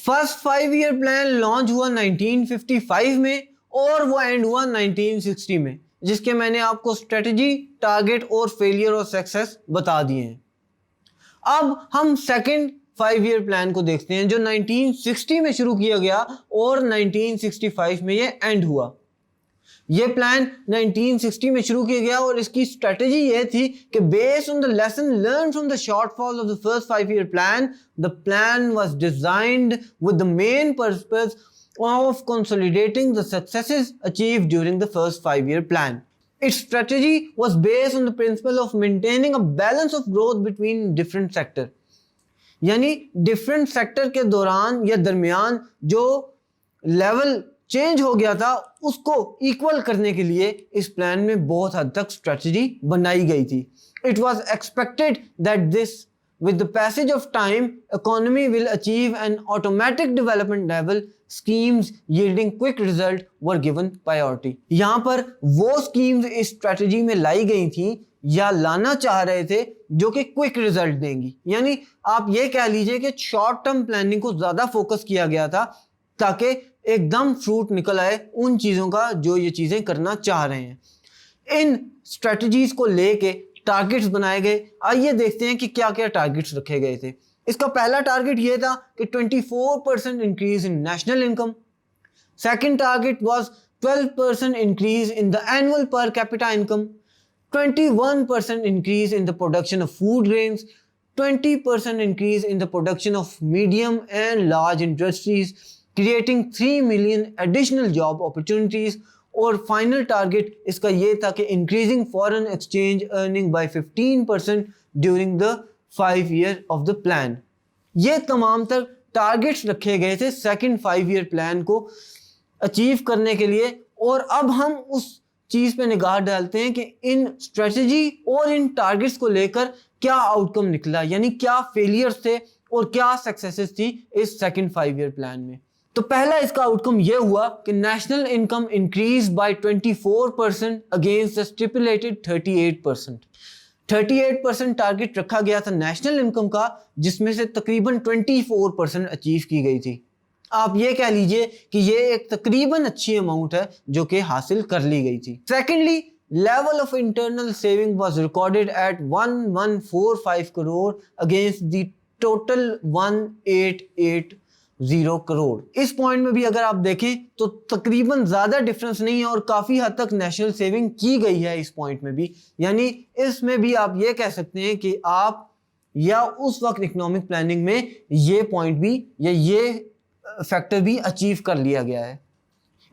First 5 year plan launch हुआ 1955 में और वो एंड हुआ 1960 में, जिसके मैंने आपको स्ट्रेटजी, टारगेट और फेलियर और सक्सेस बता दिए हैं। अब हम सेकंड 5 ईयर प्लान को देखते हैं जो 1960 में शुरू किया गया और 1965 में ये एंड हुआ। ये प्लान 1960 में शुरू किया गया और इसकी स्ट्रेटजी ये थी कि based on the lesson learn from the shortfall of the first 5 year plan, the plan was designed with the main purpose of consolidating the successes achieved during the first 5 year plan. Its strategy was based on the principle of maintaining a balance of growth between different sectors. यानी different sector के दौरान या दरमियान जो level change हो गया था उसको इक्वल करने के लिए इस प्लान में बहुत हद तक स्ट्रेटजी बनाई गई थी. It was expected that this with the passage of time economy will achieve an automatic development level. Schemes yielding quick result were given priority. यहाँ पर वो स्कीम्स इस स्ट्रेटजी में लाई गई थी या लाना चाह रहे थे जो कि क्विक रिजल्ट देंगी. यानी आप ये कह लीजिए कि शॉर्ट टर्म प्लानिंग को ज्यादा फोकस किया गया था ताकि एकदम फ्रूट निकल आए उन चीजों का जो ये चीजें करना चाह रहे हैं. इन स्ट्रेटजीज को लेके टारगेट्स बनाए गए. आइए देखते हैं कि क्या क्या टारगेट्स रखे गए थे. इसका पहला टारगेट ये था कि 24% increase in national income. Second target was 12% increase in the annual per capita income, 21% increase in the production of food grains, 20% increase in the production of medium and large industries, creating 3 million additional job opportunities. और final target इसका ये था कि increasing foreign exchange earning bye 15% during the 5 year of the plan. ये तमाम तर targets रखे गए थे सेकंड 5 ईयर प्लान को अचीव करने के लिए. और अब हम उस चीज पे निगाह डालते हैं कि इन स्ट्रेटजी और इन टारगेट्स को लेकर क्या आउटकम निकला, यानी क्या फेलियर्स थे और क्या सक्सेसेस थी इस सेकंड 5 ईयर प्लान में. तो पहला इसका आउटकम यह हुआ कि national income increase by 24% against the stipulated 38%. 38% target रखा गया था नेशनल इनकम का, जिसमें से तकरीबन 24% अचीव की गई थी. आप ये कह लीजिए कि ये एक तकरीबन अच्छी अमाउंट है जो कि हासिल कर ली गई थी. Secondly, level of internal saving was recorded at 1145 crore against the total 1880 crore. इस पॉइंट में भी अगर आप देखें तो तकरीबन ज्यादा डिफरेंस नहीं है और काफी हद तक नेशनल सेविंग की गई है इस पॉइंट में भी. यानी इसमें भी आप ये कह सकते हैं कि आप या उस वक्त इकोनॉमिक प्लानिंग में ये पॉइंट भी या ये फैक्टर भी अचीव कर लिया गया है.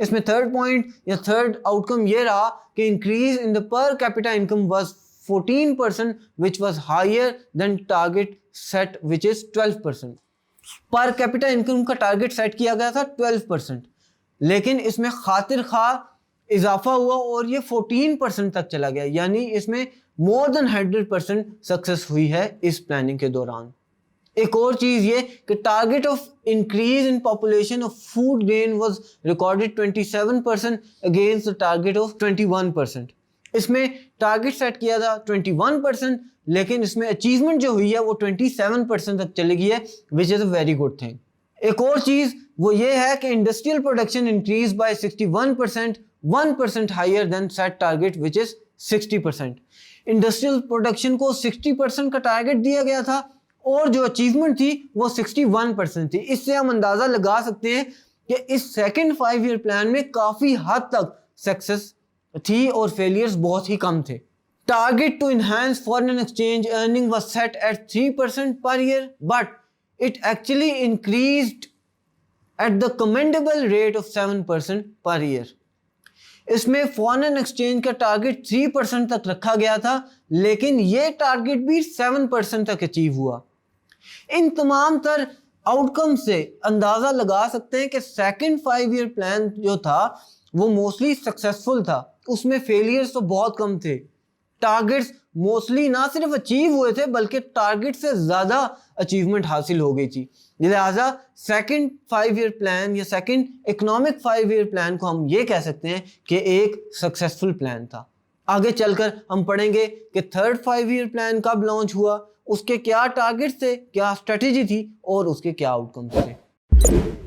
इसमें थर्ड पॉइंट या थर्ड आउटकम ये रहा कि increase in the per capita income was 14% which was higher than target set which is 12%. Per capita income का टारगेट सेट किया गया था 12%, लेकिन इसमें खातिर खा इजाफा हुआ और ये 14% तक चला गया. यानी इसमें मोर देन 100% सक्सेस हुई है इस प्लानिंग के दौरान. एक और चीज ये कि target of increase in population of food grain was recorded 27% against the target of 21%. इसमें टारगेट सेट किया था 21%, लेकिन इसमें अचीवमेंट जो हुई है वो 27% तक चली गई है, which is a very good thing. एक और चीज़ वो ये है कि industrial production increase by 61%, 1% higher than set target which is 60%. Industrial production को 60% का टारगेट दिया गया था और जो अचीवमेंट थी वो 61% थी. इससे हम अंदाज़ा लगा सकते हैं कि इस सेकेंड 5 ईयर प्लान में काफ़ी हद तक सक्सेस थी और फेलियर्स बहुत ही कम थे. Target to enhance foreign exchange earning was set at 3% per year, but it actually increased at the commendable rate of 7% per year. इसमें फॉरेन एक्सचेंज का टारगेट 3% तक रखा गया था, लेकिन ये टारगेट भी 7% तक अचीव हुआ. इन तमाम तर आउटकम से अंदाजा लगा सकते हैं कि सेकंड 5 ईयर प्लान जो था वो मोस्टली सक्सेसफुल था. उसमें फेलियर्स तो बहुत कम थे. टारगेट्स मोस्टली ना सिर्फ अचीव हुए थे बल्कि टारगेट से ज्यादा अचीवमेंट हासिल हो गई थी. लिहाजा सेकंड 5 ईयर प्लान या सेकंड इकोनॉमिक 5 ईयर प्लान को हम ये कह सकते हैं कि एक सक्सेसफुल प्लान था. आगे चलकर हम पढ़ेंगे कि थर्ड 5 ईयर प्लान कब लॉन्च हुआ, उसके क्या टारगेट्स थे, क्या स्ट्रेटेजी थी और उसके क्या आउटकम्स थे. है।